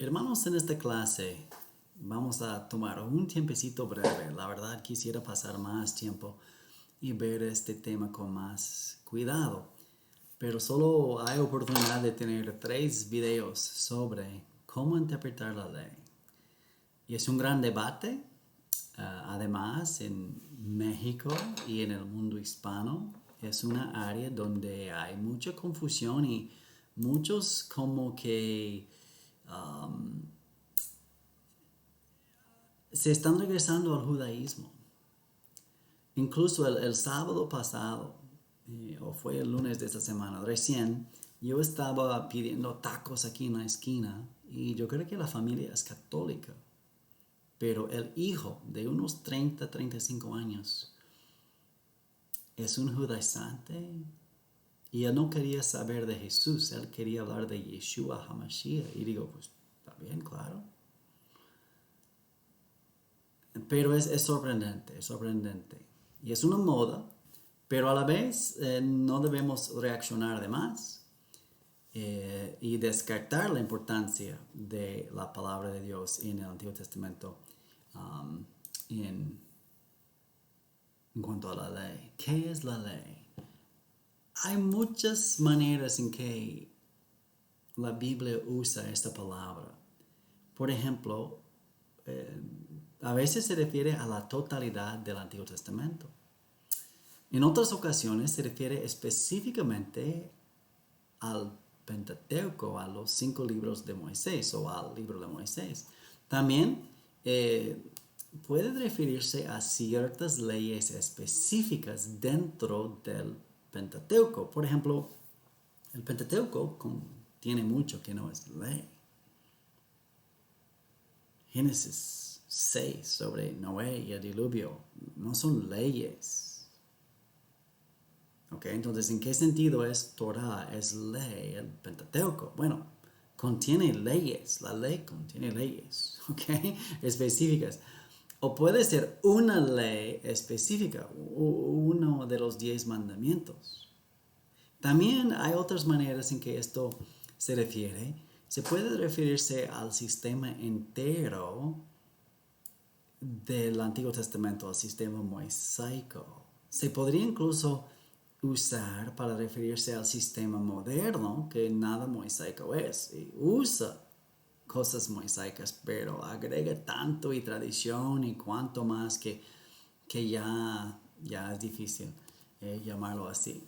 Hermanos, en esta clase vamos a tomar un tiempecito breve. La verdad quisiera pasar más tiempo y ver este tema con más cuidado. Pero solo hay oportunidad de tener 3 videos sobre cómo interpretar la ley. Y es un gran debate. Además, en México y en el mundo hispano es una área donde hay mucha confusión y muchos como que se están regresando al judaísmo. Incluso el sábado pasado, o fue el lunes de esta semana, recién, yo estaba pidiendo tacos aquí en la esquina y yo creo que la familia es católica, pero el hijo de unos 35 años es un judaizante y él no quería saber de Jesús, él quería hablar de Yeshua HaMashiach. Y digo, pues está bien, claro. Pero es sorprendente, es sorprendente. Y es una moda, pero a la vez no debemos reaccionar de más y descartar la importancia de la palabra de Dios en el Antiguo Testamento um, en, en cuanto a la ley. ¿Qué es la ley? Hay muchas maneras en que la Biblia usa esta palabra. Por ejemplo, a veces se refiere a la totalidad del Antiguo Testamento. En otras ocasiones se refiere específicamente al Pentateuco, a los 5 libros de Moisés o al libro de Moisés. También puede referirse a ciertas leyes específicas dentro del Pentateuco. Por ejemplo, el Pentateuco tiene mucho que no es ley. Génesis 6 sobre Noé y el diluvio no son leyes. Okay, entonces, ¿en qué sentido es Torah, es ley, el Pentateuco? Bueno, contiene leyes, la ley contiene leyes, okay, específicas. O puede ser una ley específica, uno de los 10 mandamientos. También hay otras maneras en que esto se refiere. Se puede referirse al sistema entero del Antiguo Testamento, al sistema mosaico. Se podría incluso usar para referirse al sistema moderno, que nada mosaico es, y usa cosas mosaicas, pero agrega tanto y tradición y cuanto más que ya es difícil llamarlo así.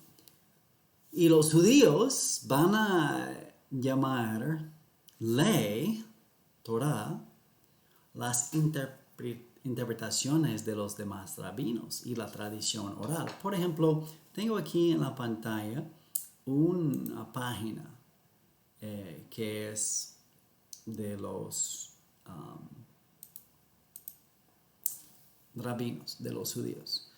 Y los judíos van a llamar ley, Torah, las interpretaciones de los demás rabinos y la tradición oral. Por ejemplo, tengo aquí en la pantalla una página que es de los rabinos, de los judíos.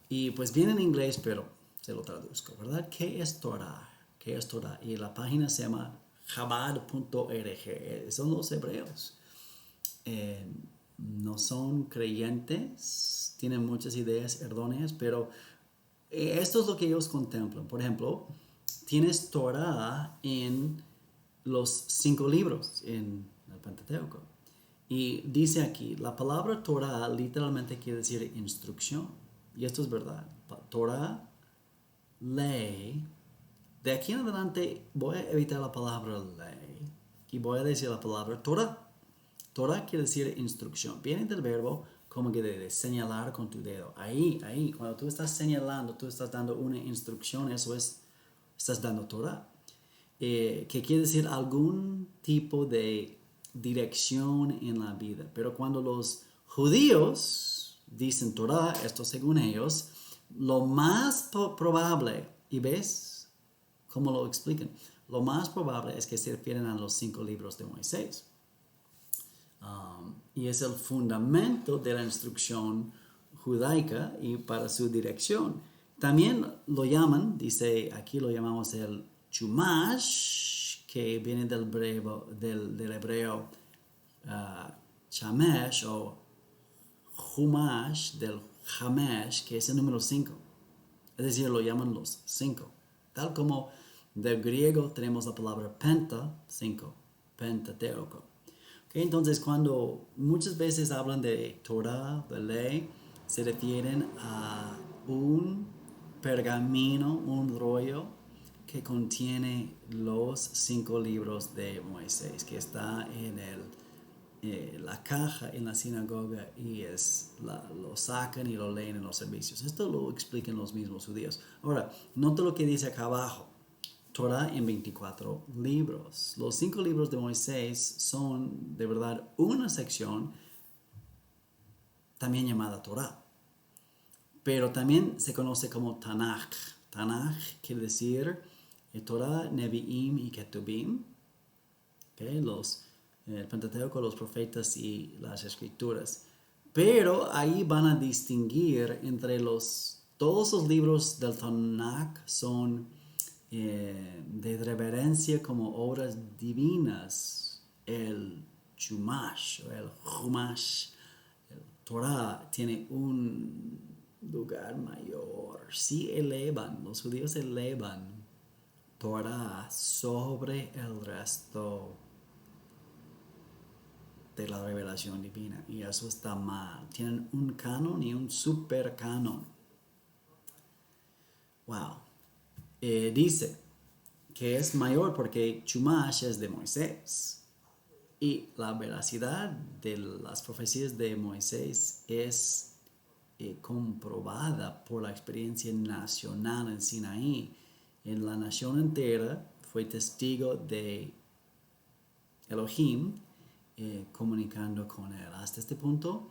Y pues viene en inglés, pero se lo traduzco, ¿verdad? ¿Qué es Torah? ¿Qué es Torah? Y la página se llama chabad.org. Son los hebreos. No son creyentes, tienen muchas ideas erróneas, pero esto es lo que ellos contemplan. Por ejemplo, tienes Torah en los 5 libros en el Pentateuco. Y dice aquí, la palabra Torah literalmente quiere decir instrucción. Y esto es verdad. Torah, ley. De aquí en adelante voy a evitar la palabra ley y voy a decir la palabra Torah. Torah quiere decir instrucción. Viene del verbo como que de señalar con tu dedo. Ahí. Cuando tú estás señalando, tú estás dando una instrucción. Eso es, estás dando Torah. Que quiere decir algún tipo de dirección en la vida. Pero cuando los judíos dicen Torah, esto según ellos, lo más probable, y ves cómo lo explican, lo más probable es que se refieren a los 5 libros de Moisés. Y es el fundamento de la instrucción judaica y para su dirección. También lo llaman, dice, aquí lo llamamos el Chumash, que viene del hebreo Chamesh o Humash, del Hamesh, que es el número 5. Es decir, lo llaman los 5. Tal como del griego tenemos la palabra penta, 5, Pentateuco. ¿Ok? Entonces, cuando muchas veces hablan de Torah, de ley, se refieren a un pergamino, un rollo que contiene los 5 libros de Moisés, que está en la caja en la sinagoga y lo sacan y lo leen en los servicios. Esto lo explican los mismos judíos. Ahora, nota lo que dice acá abajo. Torah en 24 libros. Los 5 libros de Moisés son de verdad una sección también llamada Torah, pero también se conoce como Tanaj. Tanaj quiere decir Torah, Nevi'im y Ketubim, ¿okay? El Pentateuco, los profetas y las escrituras. Pero ahí van a distinguir entre todos los libros del Tanaj son de reverencia como obras divinas. El Chumash o el Chumash, el Torah, tiene un lugar mayor. Sí elevan, los judíos elevan Torah sobre el resto de la revelación divina, y eso está mal. Tienen un canon y un super canon. Wow. Dice que es mayor porque Chumash es de Moisés y la veracidad de las profecías de Moisés es comprobada por la experiencia nacional en Sinaí. En la nación entera fue testigo de Elohim comunicando con él. Hasta este punto,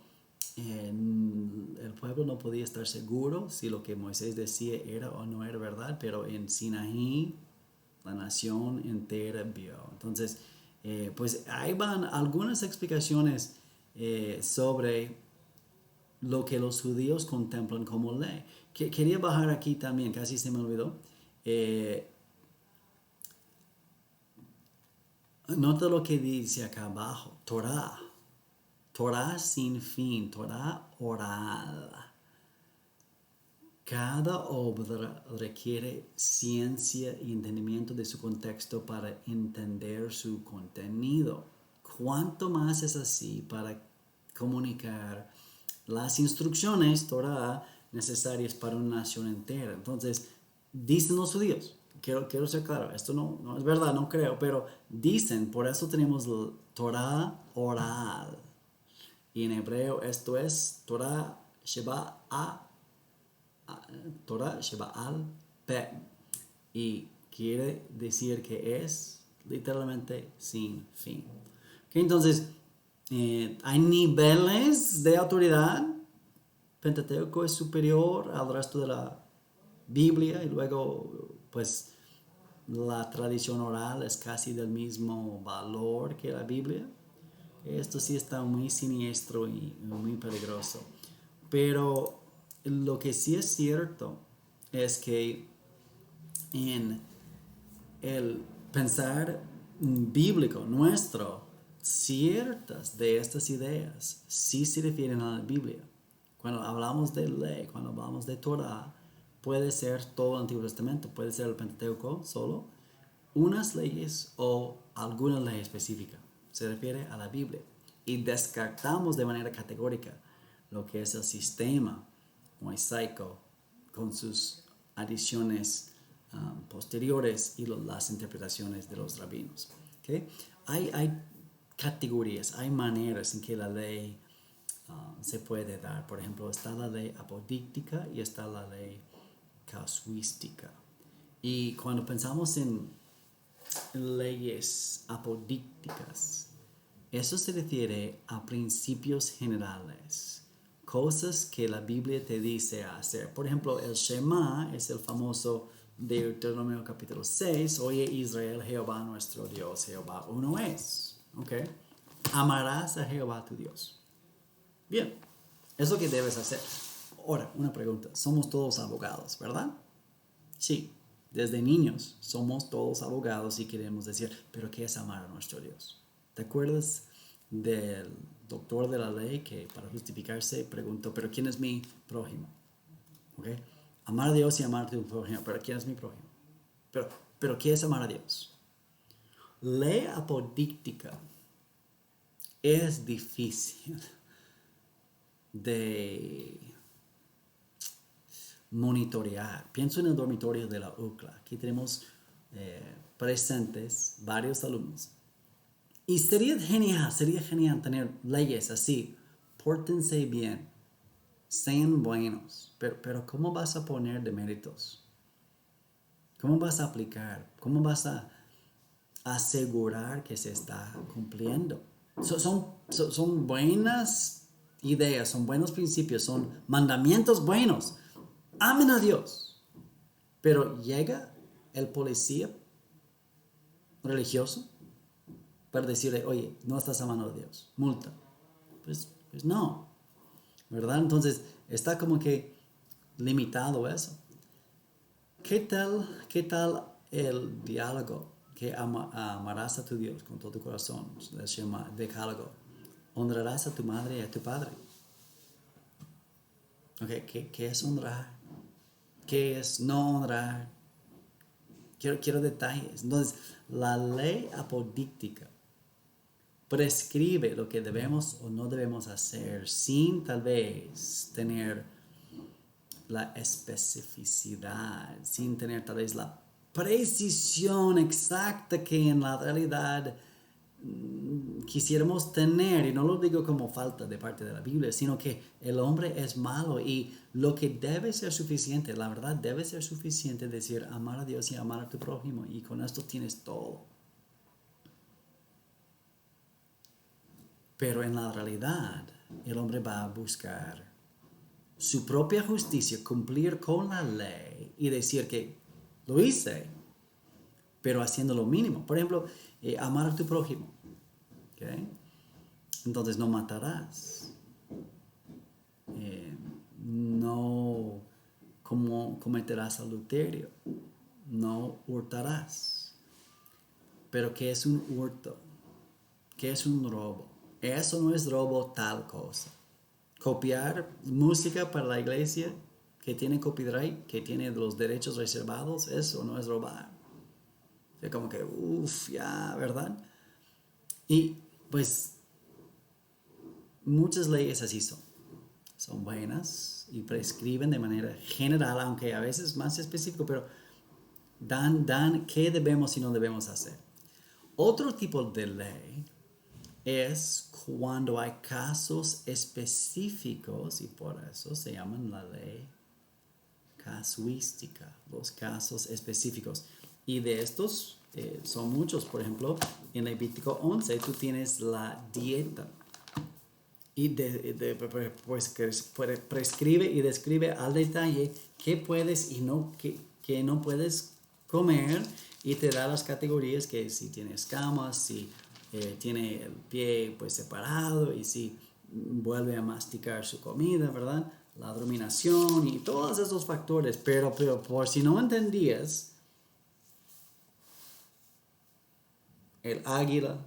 el pueblo no podía estar seguro si lo que Moisés decía era o no era verdad, pero en Sinaí la nación entera vio. Entonces, pues ahí van algunas explicaciones sobre lo que los judíos contemplan como ley. Quería bajar aquí también, casi se me olvidó. Nota lo que dice acá abajo, Torah. Torah sin fin, Torah oral. Cada obra requiere ciencia y entendimiento de su contexto para entender su contenido. Cuanto más es así para comunicar las instrucciones, Torah, necesarias para una nación entera. Entonces, dicen los judíos, quiero ser claro, esto no es verdad, no creo, pero dicen, por eso tenemos Torah oral. Y en hebreo esto es Torah Sheba'al Peh. Y quiere decir que es literalmente sin fin. ¿Okay? Entonces, hay niveles de autoridad. Pentateuco es superior al resto de la Biblia y luego, pues, la tradición oral es casi del mismo valor que la Biblia. Esto sí está muy siniestro y muy peligroso. Pero lo que sí es cierto es que en el pensar bíblico nuestro, ciertas de estas ideas sí se refieren a la Biblia. Cuando hablamos de ley, cuando hablamos de Torah, puede ser todo el Antiguo Testamento, puede ser el Pentateuco solo, unas leyes o alguna ley específica. Se refiere a la Biblia. Y descartamos de manera categórica lo que es el sistema mosaico con sus adiciones posteriores y las interpretaciones de los rabinos. ¿Okay? Hay categorías, hay maneras en que la ley se puede dar. Por ejemplo, está la ley apodíctica y está la ley casuística. Y cuando pensamos en leyes apodícticas, eso se refiere a principios generales, cosas que la Biblia te dice hacer. Por ejemplo, el Shema es el famoso Deuteronomio capítulo 6. Oye Israel, Jehová nuestro Dios, Jehová uno es. ¿Okay? Amarás a Jehová tu Dios. Bien, es lo que debes hacer. Ahora, una pregunta. Somos todos abogados, ¿verdad? Sí, desde niños somos todos abogados y queremos decir, pero ¿qué es amar a nuestro Dios? ¿Te acuerdas del doctor de la ley que para justificarse preguntó, pero ¿quién es mi prójimo? ¿Okay? Amar a Dios y amar a tu prójimo, pero ¿quién es mi prójimo? Pero ¿qué es amar a Dios? Ley apodíctica es difícil de monitorear. Pienso en el dormitorio de la UCLA. Aquí tenemos presentes varios alumnos. Y sería genial tener leyes así. Pórtense bien, sean buenos. Pero ¿cómo vas a poner de méritos? ¿Cómo vas a aplicar? ¿Cómo vas a asegurar que se está cumpliendo? Son buenas ideas, son buenos principios, son mandamientos buenos. Amen a Dios. Pero llega el policía religioso para decirle, oye, no estás amando a Dios, multa. Pues no, ¿verdad? Entonces está como que limitado eso. ¿Qué tal el diálogo? Que amarás a tu Dios con todo tu corazón, se llama decálogo. Honrarás a tu madre y a tu padre. Okay, ¿qué es honrar? ¿Qué es no honrar? Quiero detalles. Entonces, la ley apodíctica prescribe lo que debemos o no debemos hacer sin tal vez tener la especificidad, sin tener tal vez la precisión exacta que en la realidad quisiéramos tener, y no lo digo como falta de parte de la Biblia, sino que el hombre es malo y lo que debe ser suficiente, la verdad debe ser suficiente decir amar a Dios y amar a tu prójimo, y con esto tienes todo. Pero en la realidad el hombre va a buscar su propia justicia, cumplir con la ley y decir que lo hice, pero haciendo lo mínimo. Por ejemplo, amar a tu prójimo. ¿Okay? Entonces no matarás. No cometerás adulterio. No hurtarás. Pero ¿qué es un hurto? ¿Qué es un robo? Eso no es robo tal cosa. Copiar música para la iglesia que tiene copyright, que tiene los derechos reservados, eso no es robar. Es como que, ya, ¿verdad? Y pues muchas leyes así son buenas y prescriben de manera general, aunque a veces más específico, pero dan qué debemos y no debemos hacer. Otro tipo de ley es cuando hay casos específicos, y por eso se llaman la ley casuística, los casos específicos. Y de estos son muchos. Por ejemplo, en Levítico 11 tú tienes la dieta. Y pues prescribe y describe al detalle qué puedes y qué no puedes comer, y te da las categorías, que si tiene escamas, si tiene el pie pues separado, y si vuelve a masticar su comida, ¿verdad? La dominación y todos esos factores. Pero por si no entendías, el águila,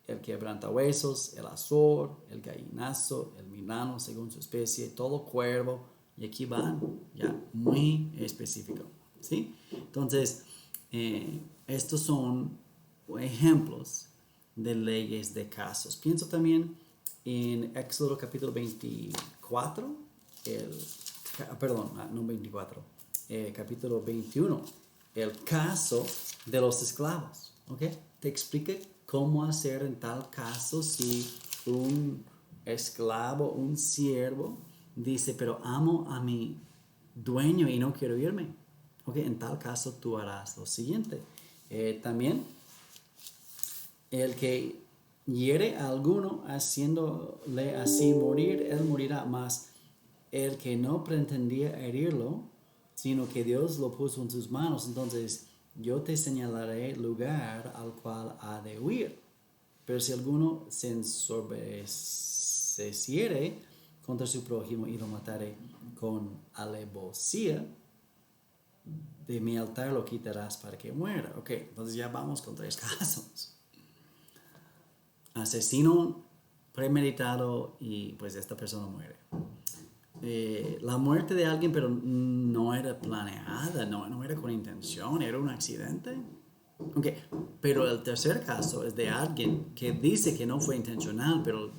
el quebrantahuesos, el azor, el gallinazo, el milano según su especie, todo cuervo, y aquí van ya muy específico, ¿sí? Entonces, estos son ejemplos de leyes de casos. Pienso también en Éxodo capítulo 24, no 24, capítulo 21, el caso de los esclavos, ¿ok? Te explica cómo hacer en tal caso si un esclavo, un siervo, dice, pero amo a mi dueño y no quiero irme. Ok, en tal caso tú harás lo siguiente. También, el que hiere a alguno haciéndole así morir, él morirá. Más el que no pretendía herirlo, sino que Dios lo puso en sus manos, entonces yo te señalaré lugar al cual ha de huir. Pero si alguno se ensoberbeciere contra su prójimo y lo matare con alevosía, de mi altar lo quitarás para que muera. Ok, entonces ya vamos con 3 casos. Asesino premeditado, y pues esta persona muere. La muerte de alguien, pero no era planeada, no era con intención, era un accidente. Ok, pero el tercer caso es de alguien que dice que no fue intencional, pero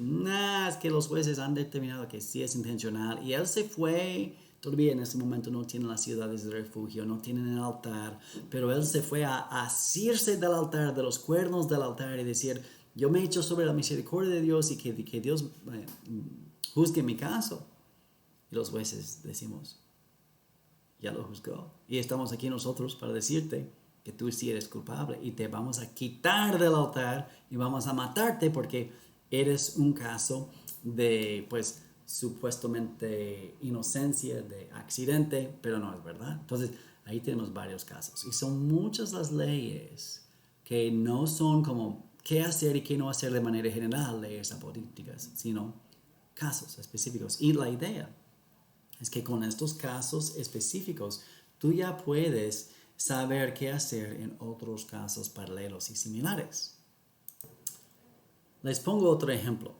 es que los jueces han determinado que sí es intencional y él se fue. Todavía en este momento no tienen las ciudades de refugio, no tienen el altar, pero él se fue a asirse del altar, de los cuernos del altar y decir, yo me he hecho sobre la misericordia de Dios y que Dios juzgue mi caso. Y los jueces decimos, ya lo juzgó. Y estamos aquí nosotros para decirte que tú sí eres culpable y te vamos a quitar del altar y vamos a matarte porque eres un caso de, pues, supuestamente inocencia, de accidente, pero no es verdad. Entonces, ahí tenemos varios casos. Y son muchas las leyes que no son como qué hacer y qué no hacer de manera general, leyes apolíticas, sino casos específicos. Y la idea es que con estos casos específicos tú ya puedes saber qué hacer en otros casos paralelos y similares. Les pongo otro ejemplo.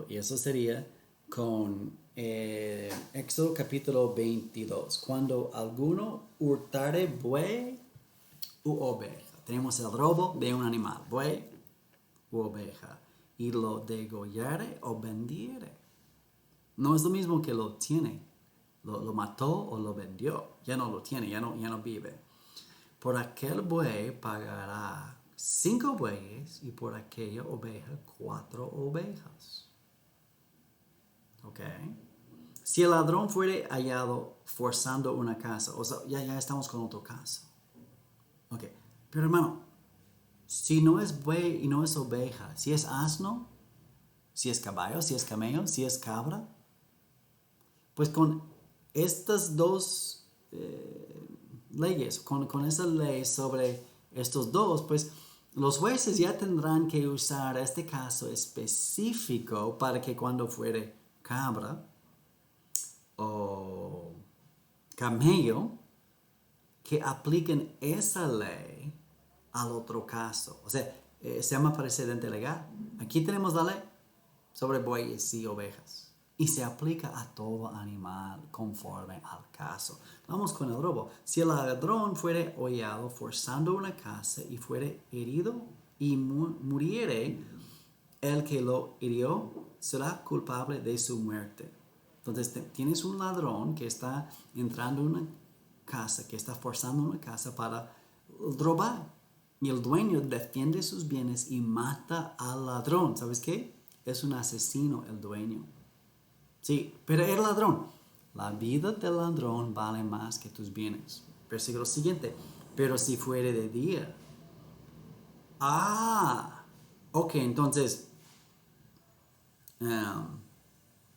Y eso sería con Éxodo capítulo 22. Cuando alguno hurtare buey u oveja. Tenemos el robo de un animal, buey u oveja, y lo degollare o vendiere. No es lo mismo que lo tiene. Lo mató o lo vendió. Ya no lo tiene, ya no vive. Por aquel buey pagará 5 bueyes y por aquella oveja 4 ovejas. ¿Ok? Si el ladrón fuere hallado forzando una casa, o sea, ya estamos con otro caso. ¿Ok? Pero hermano, si no es buey y no es oveja, si es asno, si es caballo, si es camello, si es cabra, pues con estas dos leyes, con esa ley sobre estos dos, pues los jueces ya tendrán que usar este caso específico para que cuando fuere cabra o camello, que apliquen esa ley al otro caso. O sea, se llama precedente legal. Aquí tenemos la ley sobre bueyes y ovejas. Y se aplica a todo animal conforme al caso. Vamos con el robo. Si el ladrón fuere hollado forzando una casa y fuere herido y muriere, el que lo hirió será culpable de su muerte. Entonces tienes un ladrón que está entrando en una casa, que está forzando una casa para robar. Y el dueño defiende sus bienes y mata al ladrón. ¿Sabes qué? Es un asesino el dueño. Sí, pero el ladrón. La vida del ladrón vale más que tus bienes. Versículo siguiente. Pero si fuere de día. Ok, entonces, um,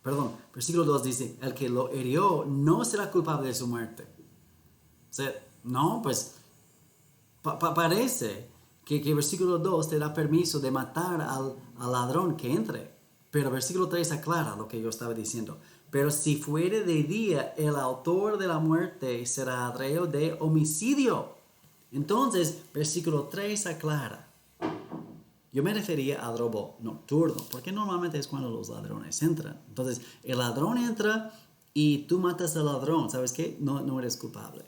perdón, versículo 2 dice, el que lo hirió no será culpable de su muerte. O sea, no, pues parece que versículo 2 te da permiso de matar al ladrón que entre. Pero versículo 3 aclara lo que yo estaba diciendo. Pero si fuere de día, el autor de la muerte será reo de homicidio. Entonces, versículo 3 aclara. Yo me refería al robo nocturno, porque normalmente es cuando los ladrones entran. Entonces, el ladrón entra y tú matas al ladrón. ¿Sabes qué? No eres culpable.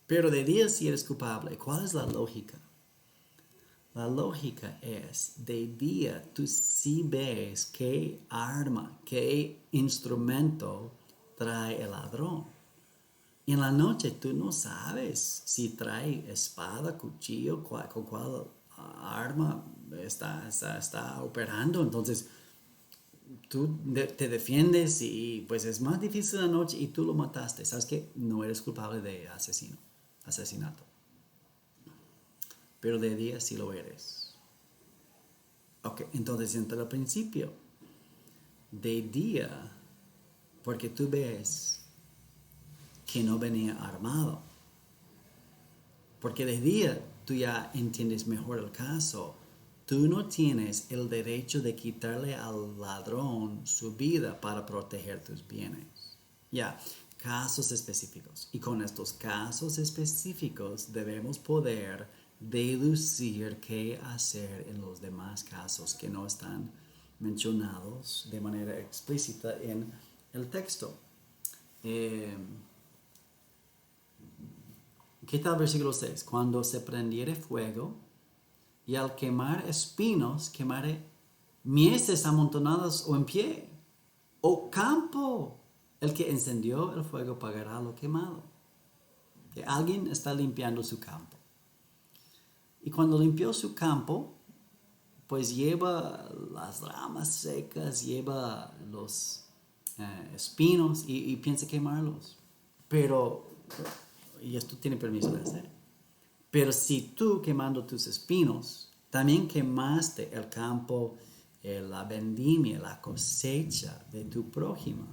Pero de día sí eres culpable. ¿Cuál es la lógica? La lógica es, de día tú sí ves qué arma, qué instrumento trae el ladrón. Y en la noche tú no sabes si trae espada, cuchillo, con cuál arma está operando. Entonces tú te defiendes y pues es más difícil la noche y tú lo mataste. ¿Sabes qué? No eres culpable de asesinato. Pero de día sí lo eres. Ok, entonces entra al principio. De día, porque tú ves que no venía armado. Porque de día tú ya entiendes mejor el caso. Tú no tienes el derecho de quitarle al ladrón su vida para proteger tus bienes. Ya, casos específicos. Y con estos casos específicos debemos poder deducir qué hacer en los demás casos que no están mencionados de manera explícita en el texto. ¿Qué tal versículo 6? Cuando se prendiere fuego y al quemar espinos, quemaré mieses amontonadas o en pie, o campo. El que encendió el fuego pagará lo quemado. Que alguien está limpiando su campo. Y cuando limpió su campo, pues lleva las ramas secas, lleva los espinos y piensa quemarlos. Pero, y esto tiene permiso de hacer. Pero si tú quemando tus espinos, también quemaste el campo, la vendimia, la cosecha de tu prójimo,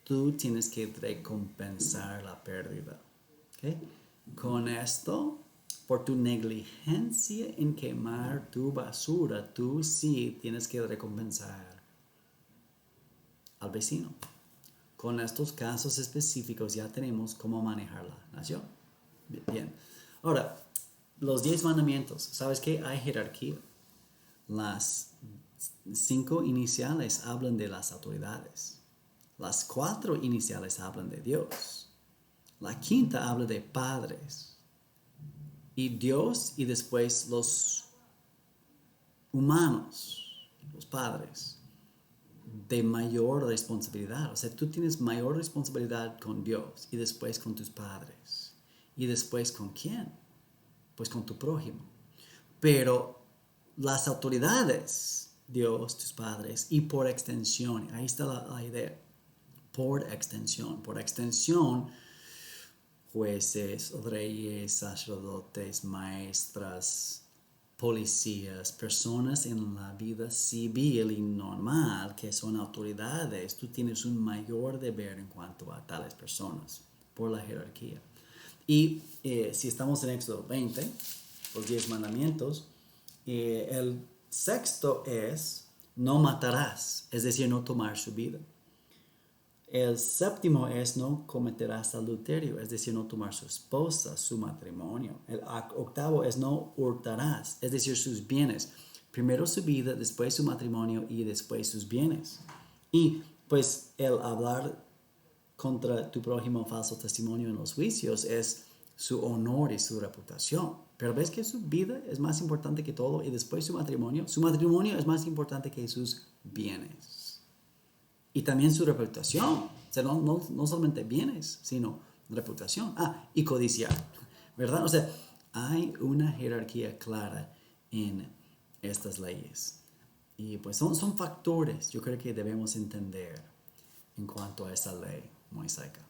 tú tienes que recompensar la pérdida. ¿Okay? Con esto, por tu negligencia en quemar tu basura, tú sí tienes que recompensar al vecino. Con estos casos específicos ya tenemos cómo manejar la nación. Bien. Ahora, los 10 mandamientos. ¿Sabes qué? Hay jerarquía. Las 5 iniciales hablan de las autoridades. Las 4 iniciales hablan de Dios. La quinta habla de padres. Y Dios y después los humanos, los padres, de mayor responsabilidad. O sea, tú tienes mayor responsabilidad con Dios y después con tus padres. ¿Y después con quién? Pues con tu prójimo. Pero las autoridades, Dios, tus padres, y por extensión, ahí está la idea, por extensión, jueces, reyes, sacerdotes, maestras, policías, personas en la vida civil y normal que son autoridades, tú tienes un mayor deber en cuanto a tales personas por la jerarquía. Y si estamos en Éxodo 20, los 10 mandamientos, el sexto es no matarás, es decir, no tomar su vida. El séptimo es no cometerás adulterio, es decir, no tomar su esposa, su matrimonio. El octavo es no hurtarás, es decir, sus bienes. Primero su vida, después su matrimonio y después sus bienes. Y pues el hablar contra tu prójimo falso testimonio en los juicios es su honor y su reputación. Pero ves que su vida es más importante que todo y después su matrimonio es más importante que sus bienes. Y también su reputación. O sea, no solamente bienes, sino reputación. Y codiciar. ¿Verdad? O sea, hay una jerarquía clara en estas leyes. Y pues son factores, yo creo que debemos entender en cuanto a esta ley mosaica.